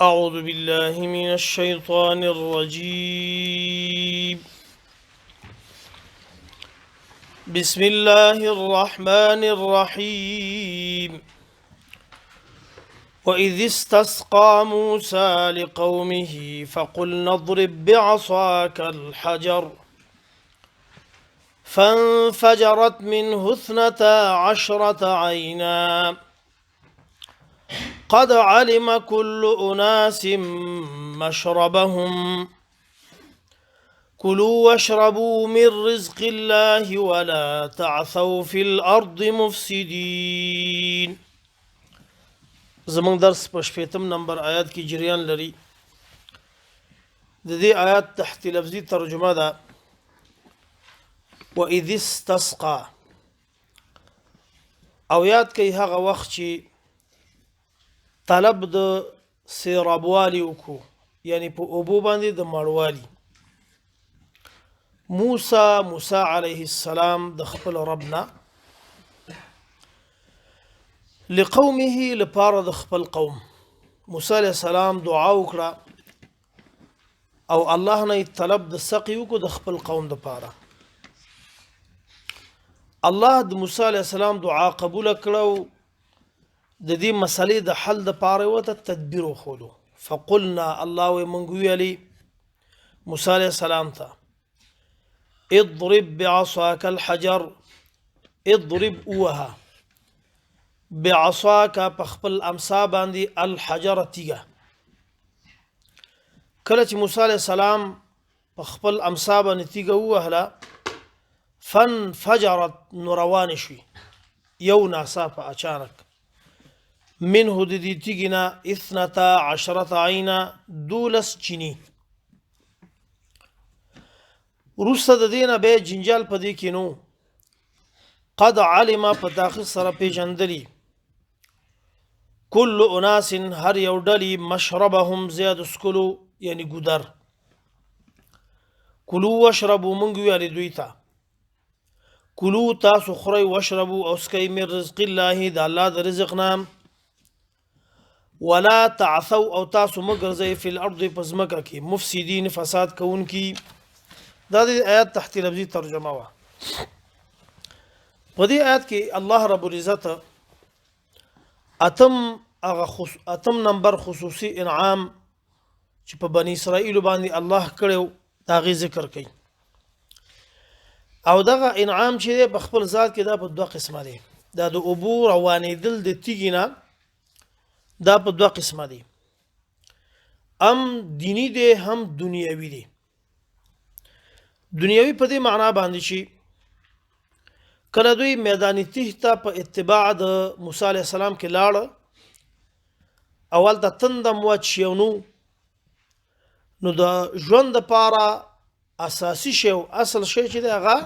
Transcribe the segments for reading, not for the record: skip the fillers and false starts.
أعوذ بالله من الشيطان الرجيم. بسم الله الرحمن الرحيم. وإذ استسقى موسى لقومه فقلنا اضرب بعصاك الحجر فانفجرت منه 12 عينا قد علم كل أناس مشربهم كلوا واشربوا من رزق الله ولا تعثوا في الأرض مفسدين. زمون درس په شپږم نمبر آیات کې جریان لري. د دې آیات تحت لفظي ترجمه ده وَإِذِ اسْتَسْقَى، او یاد کوي هغه وخت چې طلب د سیرابوالی وکړو، یعنی په اوبو باندې د مړوالي. موسی علیه السلام د خپل ربنا لقومه لپاره د خپل قوم موسی علیه السلام دعا وکړه او الله نه طلب د سقي وکړو د خپل قوم لپاره. الله د موسی علیه السلام دعا قبول کړو، د دې مسلې د حل د پاره وته تدبیر وخولو. فقلنا، الله ومنګ ویلي موسی علیه السلام ته اضرب بعصاك الحجر، اضرب اوها بعصاك په خپل امسا باندې الحجر تیګه. کله چې موسی علیه السلام په خپل امسا باندې تیګه ووهله فانفجرت نوروان شوي یو ناڅاپه اچانک منه د دې تیږې نه 12 عینا 12 چینی. وروسته د دې نه بیا جنجال په دې کې نو قد علم په تاخیر سره پیژندلی کل اناس هر یو ډلې مشربهم زیاد اسکلو یعنی ګودر. کلو واشربو مونږ ویلې دوی ته کلو تاسو خورئ واشربو او اسکئ من رزق الله د الله د رزق نام ولا تعثوا او تاسو مګرځئ فی الارض پزمکه کې مفسدین فساد کوونکی. دا د آیات تحت لفظي ترجمه وا. په دې آیات کې الله رب العزت اتم نمبر خصوصي انعام چې په بنی اسرائیل باندې الله کړو دا غي ذکر کوي. او دغه انعام چې په خپل ذات کې دا په دوه قسمه دي. دا د ابو روانېدل د تیګینا دا په دوه قسمه دي، هم دینی دي هم دنیوي دي. دنیوي په دې معنا باندې چې کله دوی میدان تهته په اتباع د موسی علیه السلام کې لاړ، اول د تندم وچیونو نو د ژوند لپاره اساسي شی او اصل شی چې هغه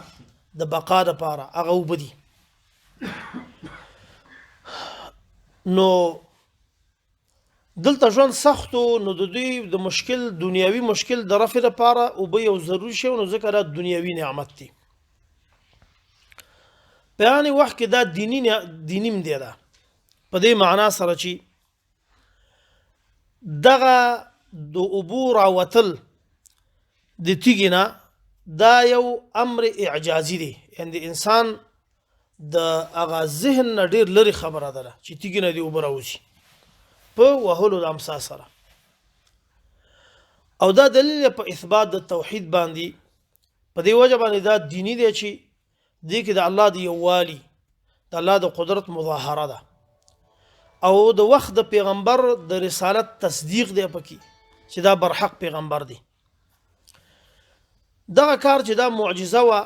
د بقا لپاره هغه وبدي. نو دلته ژوند سختو نو د دوی د مشکل دنیوي مشکل د رفع لپاره او به یو ضروري شی نو ذکر دنیوي نعمت دي. بیان وخت کې دا دینیم دی. دا په دې معنا سره چې دغه د عبور او وتل د تیګینا دا یو امر اعجازي دی، یعنی انسان د هغه ذهن نه ډیر لري خبره ده چې تیګینا دی عبور اوسي په وهلو د امسا سره. او دا دلیل په اثبات د توحید باندې. په دې وجه باندې دا دینی دی چې دې کې د الله دی یووالي د الله د قدرت مظاهره ده او د وخت د پیغمبر د رسالت تصدیق دی پکې چې دا برحق پیغمبر دی. دغه کار چې دا معجزه وا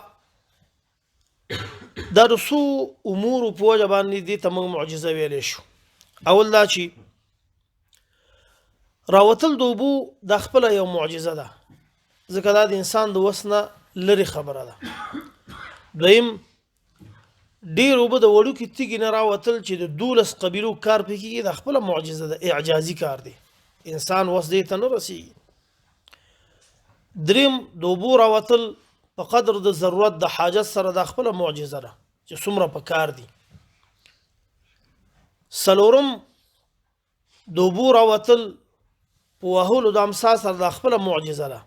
دا رسو امور په وجه باندې دې ته موږ معجزه ویلې شو. اول دا چې راوتل دوبو د خپل یو معجزه ده، ځکه دا د انسان د وسنه لري خبره ده. دویم ډیر وب د وړو کې تیګ نه راوتل چې د 12 قبیلو کار پکې د خپل معجزه ده، اعجازي کار دی، انسان وس دې ته نه رسیږي. دریم دوبو راوتل په قدر د ضرورت د حاجت سره د خپل معجزه ده چې څومره په کار دي. سلورم دوبو راوتل په وهلو د امسا سره د خپله معجزه ده.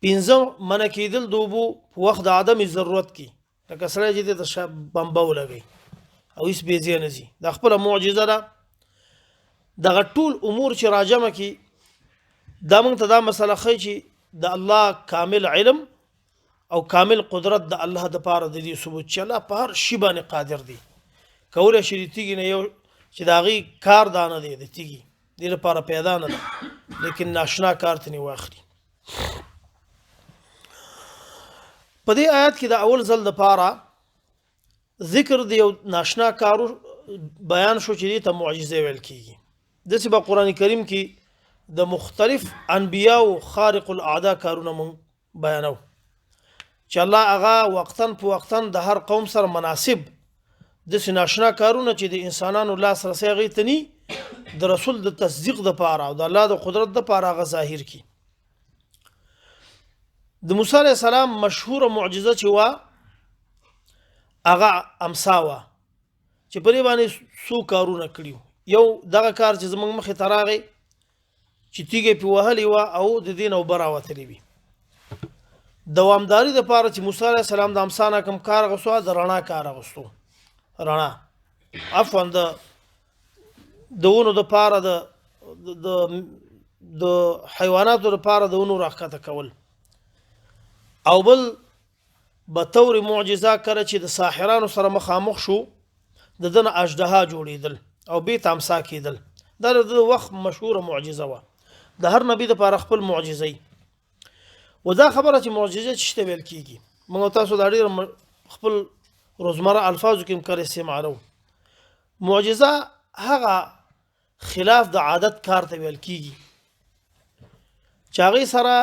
پنځه منع کېدل د اوبو په وخت د عدم ضرورت کې، لکه سړی چې دی د بمبه ولګوي او هېڅ بې ځایه نه ځي، دا خپله معجزه ده. دغه ټول امور چې راجمع کړي دا موږ ته دا مسله ښیي چې د الله کامل علم او کامل قدرت د الله دپاره د دې ثبوت چې الله په هر شي باندې قادر دی. کولی شي د تیږې نه یو چې د هغې کار دا نه دی، د تیږې دې لپاره پیدا نه ده، لیکن ناشنا کار ته نه واخلي. په دې آیات کې د اول ځل دپاره ذکر د یو ناشنا کارو بیان شو چې دې ته معجزې ویل کېږي. داسې به قرآن کریم کې د مختلف انبیاو خارق الاعدا کارونه مونږ بیانو چې الله هغه وقتاً په وقتاً د هر قوم سره مناسب داسې ناشنا کارونه چې د انسانانو لاسرسی هغې ته نی د رسول د تصدیق دپاره او د الله د قدرت دپاره هغه ظاهر کړي. د موسی علیه السلام مشهوره معجزه چې وه هغه امسا وه چې په دې باندې څو کارونه کړي. یو دغه کار چې زموږ مخې ته راغی چې تیږې پې وهلې وه او د دې نه اوبه راوتلې وي. دوامداري دپاره چې موسی علیه السلام د امسا نه کوم کار اغوستو د رڼا کار اغوستو، رڼا عفوا د ونو دپاره د حیواناتو دپاره د ونو راښکته کول. او بل به طور معجزه کله چې د ساحرانو سره مخامخ شو د ده نه اژدها جوړېدل او بیت امسا کېدل. دا د وخت مشهوره معجزه وه، د هر نبي دپاره خپل معجزه و. دا خبره چې معجزه څه ته ویل کېږي موږ تاسو دا ډېر خپل روزمره الفاظو کې هم کله استعمالو. معجزه هغه خلاف د عادت کار ته ویل کېږي چې هغې سره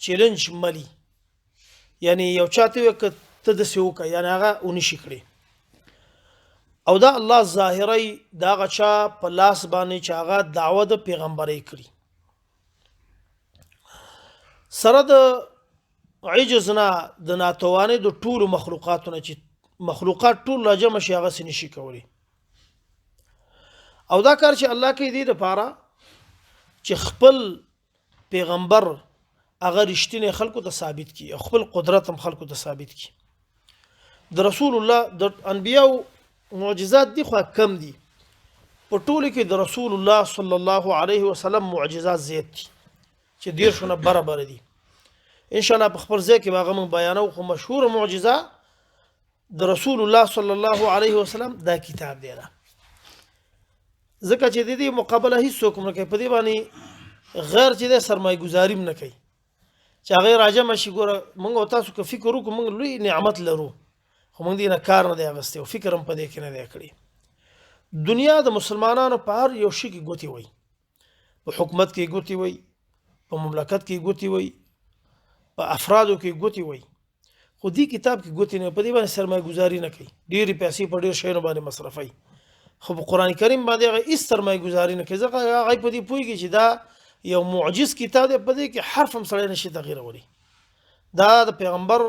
چیلنج ملي، یعنی یو چا ته وایي که ته داسې وکړه یعنی هغه ونشي کړی، او دا الله ظاهری د هغه چا په لاس باندې چې هغه دعوه د پیغمبرۍ کړي سره د عجز نه د ناتوانۍ د ټولو مخلوقاتو نه چې مخلوقات ټول راجمع شي هغه څه نشي کولی. او دا کار چې الله کوي دې دپاره چې خپل پیغمبر هغه رښتینی خلکو ته ثابت کړي او خپل قدرت هم خلکو ته ثابت کړي. د رسول الله د انبیاو معجزات دي خو کم دي، په ټولو کې د رسول الله صلی الله علیه وسلم معجزات زیات دي چې دیرشو نه برابر دي. انشاءالله په خپل ځای کې به هغه موږ بیانو، خو مشهوره معجزه د رسول الله صلی الله علیه وسلم دا کتاب دی نه، ځکه چې د دې مقابله هیڅوک نه کوي، په دې باندې غیر چې د سرمایه ګزاري نه کوي چې هغه راجمع شي. ګوره موږ او تاسو که فکر وکړو موږ لوی نعمت لرو، خو موږ دې نه کار نه دی اخیستی او فکر هم په دې کې نه دی کړی. دنیا د مسلمانانو په هر یو شي کې ګوتې وي، په حکومت کې ګوتې وي، په مملکت کې ګوتې وي، په افرادو کې ګوتې وي، خو دې کتاب کې ګوتې نه، په دې باندې سرمایه ګزاري نه کوي، ډېرې پیسې په ډېر شیانو باندې مصرفوي، خو په قرآن کریم باندې هغه هېڅ سرمایه ګزاري نه کوي، ځکه هغه په دې پوهېږي چې دا یو معجز کتاب دی، په دې کې حرف هم سړی نشي تغییرولی. دا د پیغمبر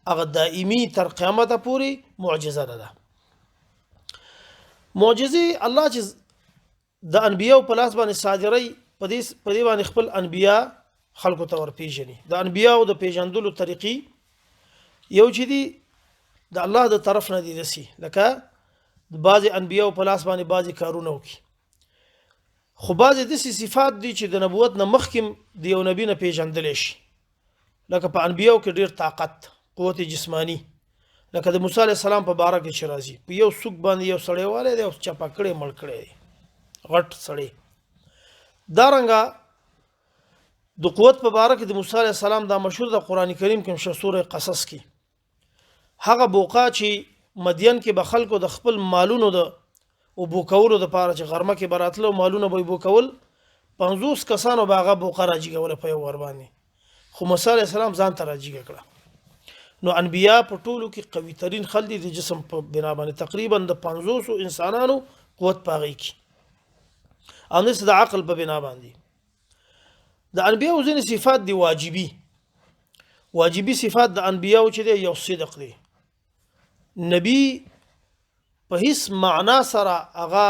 هغه دائمي تر قیامته پورې معجزه ده. معجزې الله چې د انبیاو په لاس باندې صادروي، په دې باندې خپل انبیا خلکو ته ورپېژني. د انبیاو د پېژندلو طریقې یو چې دي د الله د طرف نه دي، داسې لکه د بعضې انبیاو په لاس باندې بعضې کارونه وکړي، خو بعضې داسې صفات دي چې د نبوت نه مخکې د یو نبي نه پېژندلی شي، لکه په انبیاو کې ډېر طاقت، قوت جسمانی، لکه د موسی علیه السلام په باره کې چې راځي په یو سوک باندې یو سړی والی دی او چپه کړی مړ کړی دی، غټ سړی. دارنګه د قوت په باره کې د موسی علیه السلام دا مشهور د قرآن کریم کې هم سوره قصص کې هغه بوقا چې مدین کې به خلکو د خپل مالونو د اوبو کولو دپاره چې غرمه کې به راتله او مالونه به یې اوبو کول، 50 کسانو به هغه بوقه راجیګوله په یو ور باندې، خو موسی علیه السلام ځان ته راجیګه کړه. نو انبیا په ټولو کې قوي ترین خلک دي د جسم په بنا باندې، تقریبا د 500 انسانانو قوت په هغې کې، او داسې د عقل په بنا باندې. د انبیاو ځینې صفات دي واجبي صفات د انبیاو چې دی یو صدق دی. نبی په هیڅ معنا سره هغه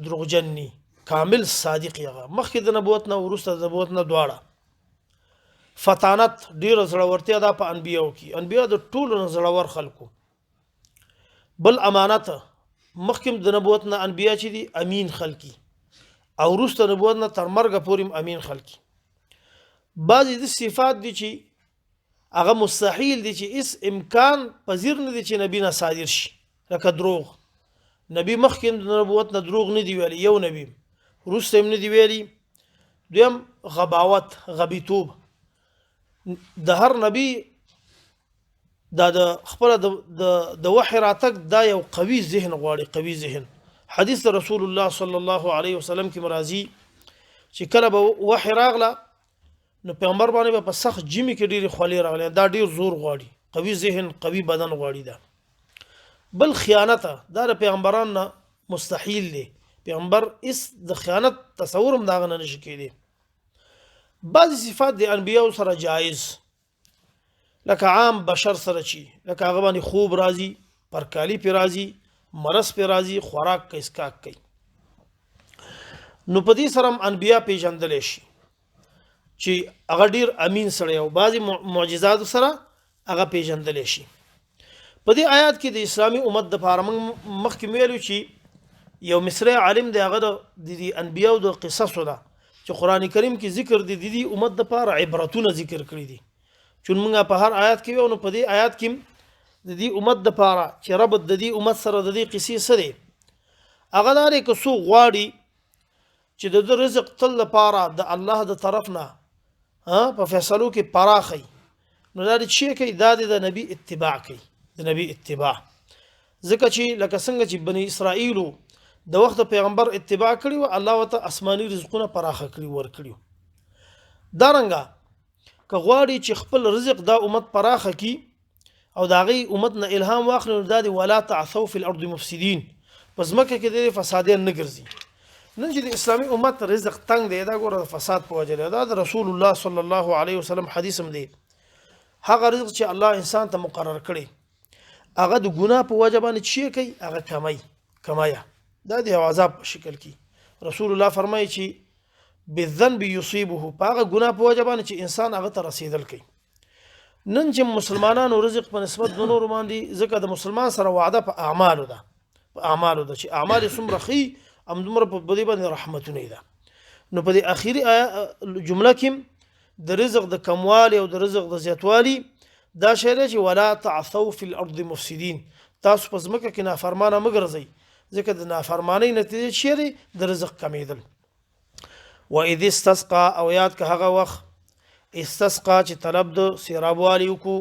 دروغجن نی، کامل صادق هغه مخکې د نبوت نه وروسته د نبوت نه دواړه فطانت ډیره زړورتیا ده په انبیاو کې انبیا د ټولو نه زړور خلکو بل امانت مخکې د نبوت نه انبیا چې دي امین خلکی او وروسته نبوت نه تر مرګه پورې امین خلکی بعضې د صفات دي چې هغه مستحیل دي چې اس امکان پذیر نه دي چې نبی نه صادر شي لکه دروغ نبی مخکې د نبوت نه دروغ نه دی ویلي یو نبی وروسته هم نه دی ویلي دویم غباوت غبیتوب د هر نبی دا د خپل د وحی راتګ دا یو قوي ذهن غواړي قوي ذهن حدیث رسول الله صلی الله علیه وسلم کې مرضی چې کله به وحی راغله نو پیغمبر باندې په سخت جمی کې ډېری خولې راغلي دا ډېر زور غواړي قوي ذهن قوي بدن غواړي دا بل خیانت دا د پیغمبرانو نه مستحیل دی پیغمبر اس د خیانت تصور هم داغه نه نشي کېدی بعض صفات د انبیاء سره جایز لکه عام بشر سره چی لکه هغه باندې خوب راځي پرکالی پی راځي مرض پی راځي خوراک کې اسکاک کوي نو په دې سره انبیاء پیژندل شي چې هغه ډیر امین سره او بعضی معجزات سره هغه پیژندل شي په دې آیات کې د اسلامي امت د لپاره مخکې ویلو چې یو مصری عالم دی هغه د انبیاء د قصصو ده چې قران کریم کې ذکر دي د امت د لپاره عبرتونه ذکر کړی دي چون موږ په هر آیات کې نو په دې آیات کې د دې امت د لپاره چې رب د دې امت سره د دې قصې سره هغه لري که سو غواړي چې د رزق تل لپاره د الله د طرف نه په فیصلو کې پراخي نو دا چې کوي دا د نبی اتباع کوي د نبی اتباع ځکه چې لکه څنګه چې بنی اسرائیل د وخت پیغمبر اتباع کړي او الله وته آسماني رزقونه پراخه کړي ور کړي دارنګه که غواړي چې خپل رزق دا امت پراخه کی او دا غي امت نه الهام واخلي دا دی ولا تعثوا في الارض مفسدين پس مکه کې د فسادین نه ګرځي نن چې د اسلامي امت رزق تنگ دی دا ګوره فساد په وجه دا د رسول الله صلی الله علیه وسلم حدیث هم دی هغه رزق چې الله انسان ته مقرر کړي هغه د ګناه په وجه باندې چی کوي هغه کمایا دا د عذاب په شکل کې رسول الله فرمایي چې بالذنب يصيبه پاغه ګناه په وجه باندې چې انسان هغه ته رسیدل کوي نن چې مسلمانانو رزق په نسبت د نور باندې ځکه د مسلمان سره وعده په اعمالو ده چې اعمال څومره خي ام دومره په بدی باندې رحمتونه ده نو په دې اخیری جمله کې د رزق د کموالي او د رزق د زیاتوالي دا شی دی چې ولا تعثوا في الارض مفسدين تاسو په ځمکه کې نافرمانه مګرځئ ځکه د نافرمانی نتیجه شری د رزق کمیدل واذ استسقى او یاد که هغه وخت استسقى چې طلب د سیرابوالی کو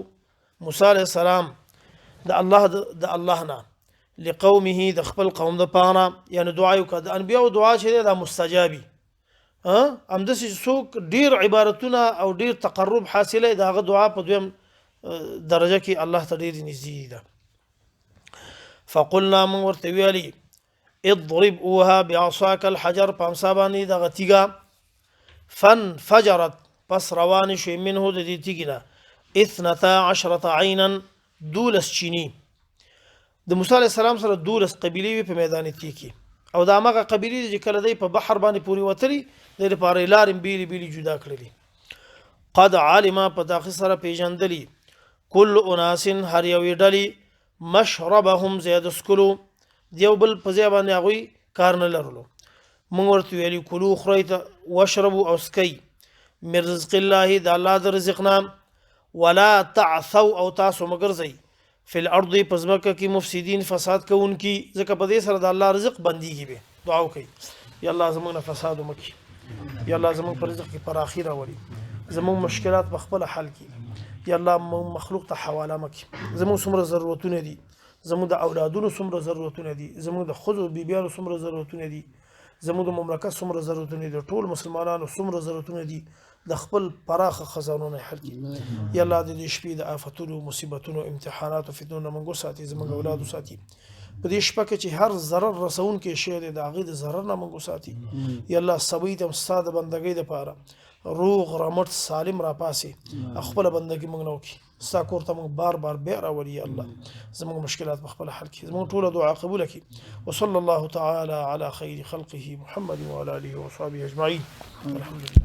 موسی علیہ السلام د الله نه لقومه د خپل قوم د پاره یعنی دعا یو کړه د انبیو دعا چې د مستجابي ام د څوک ډیر عبارتونه او ډیر تقرب حاصله دغه دعا په دویم درجه کې الله ته ډیر نږدې ده فقلنا من ورته ویلي اضرب اوها بعصاك الحجر پامسابانی د غتیګه فانفجرت پس روان شي منه د دې تیګنه 12 عینا دولس چینی د موسی علیہ السلام سره دولس قبیلې په میدان تیکی او دا هغه قبیلې چې کله دی په بحر باندې پوری وتري د لپاره لارم بیلی جدا کړلی قد علم په داخل سره پیژندلی کل اناس هر یو ډلی مشربهم زیاد اسکلو دیو بل په ځای باندې هغوی کار نه لرلو موږ ورته ویلي کلو خورئ واشربوا او سکئ من رزق الله د الله د رزق نام ولا تعثوا او تاسو مګرځئ فی الارض په ځمکه کې مفسدین فساد کوونکي ځکه په دې سره د الله رزق بندیږي به دعا وکړئ یا الله زموږ نه فساد ومکړي یا الله زموږ په رزق کې پراخي راولي زموږ مشکلات په خپل حل کړي یا الله مخلوق ته حواله مکړي زموږ څومره ضرورتونه دي زموږ د اولادونو څومره ضرورتونه دي زموږ د ښځو بیبیانو څومره ضرورتونه دي زموږ د مملکت څومره ضرورتونه دي ټول مسلمانانو څومره ضرورتونه دي د خپل پراخه خزانونه حل کړي یا الله د دې شپې د آفتونو مصیبتونو امتحاناتو فتنو نه منګو ساتي زموږ اولادو ساتي په دې شپه کې چې هر ضرر رسون کې شی دی د هغې د ضرر نه منګو ساتي یا الله سبی ته ستا د بندګۍ دپاره روغ رمټ سالم را پاسې خپله بندګي موږ نه وکړي ستا کور ته موږ بار بار بیا راولي یا الله زموږ مشکلات په خپل حل کړي زموږ ټوله دعا قبوله کړي وصلى الله تعالى على خير خلقه محمد وعلى آله وصحبه أجمعين الحمد لله